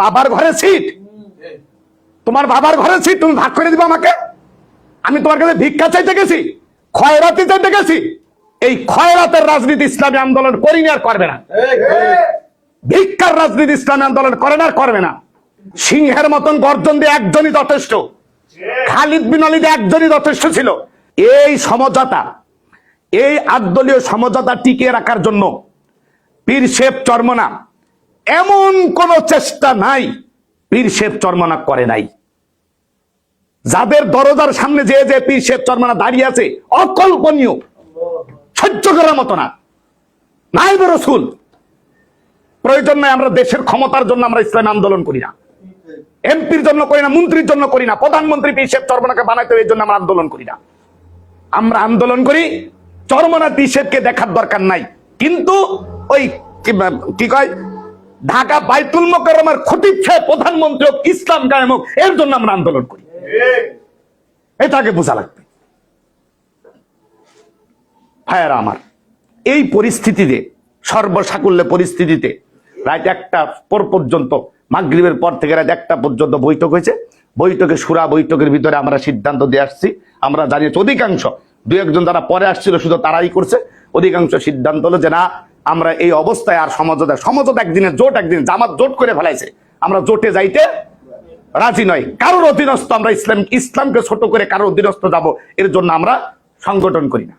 বাবার ঘরে সিট, তোমার বাবার ঘরে সিট তুমি ভাগ করে দিবে আমাকে? আমি তোমার কাছে ভিক্ষা চাইতে গেছি, খয়রাতি চাইতে গেছি? এই খয়রাতের রাজনীতি ইসলামী আন্দোলন করিনি আর করবে না। ভিক্ষার রাজনীতি ইসলামী আন্দোলন করে না আর করবে না। সিংহের মতন গর্জন দিয়ে একজনই যথেষ্ট, খালিদ বিন ওয়ালিদ একজনই যথেষ্ট ছিল। এই সমঝোতা, এই আটদলীয় সমঝোতা টিকিয়ে রাখার জন্য পীর শেখ চরমনা এমন কোন চেষ্টা নাই পীর শেখ চরমনা করে নাই। যাদের দরজার সামনে যে যে পীর শেখ চরমনা দাঁড়িয়ে আছে, অকল্পনীয়, সহ্য করার মতো না। নাইবে রাসূল প্রয়োজন নাই। আমরা দেশের ক্ষমতার জন্য আমরা ইসলামী আন্দোলন করি না, এমপির জন্য করি না, মন্ত্রীর জন্য করি না, প্রধানমন্ত্রী পীর শেখ চরমনাকে বানাইতে এই জন্য আমরা আন্দোলন করি না। আমরা আন্দোলন করি চরমনা পীর শেখকে দেখার দরকার নাই, কিন্তু ওই কি কয় ঢাকা বাইতুল মোকাররমার খতিব সাহেব প্রধানমন্ত্রী হোক, ইসলাম কায়েম হোক, এর জন্য আমরা আন্দোলন করি। এটাকে বোঝা লাগবে। ভাইয়েরা আমার, এই পরিস্থিতিতে, সর্বসাকুল্য পরিস্থিতিতে রাত 1টা পর্যন্ত, মাগরিবের পর থেকে রাত 1টা পর্যন্ত বৈঠক হয়েছে। বৈঠকে সুরা বৈঠকের ভিতরে আমরা সিদ্ধান্ত দিয়ে আসছি। আমরা জানিয়েছি অধিকাংশ, 2-1 জন যারা পরে আসছিল শুধু তারাই করছে। অধিকাংশ সিদ্ধান্ত হলো যে না, আমরা এই অবস্থায় আর সমঝোতা একদিনের জোট, একদিন জামাত জোট করে ফেলাইছে, আমরা জোটে যাইতে রাজি নয়। কারোর অধীনস্থ আমরা ইসলামকে ছোট করে কারোর অধীনস্থ যাব, এর জন্য আমরা সংগঠন করি না।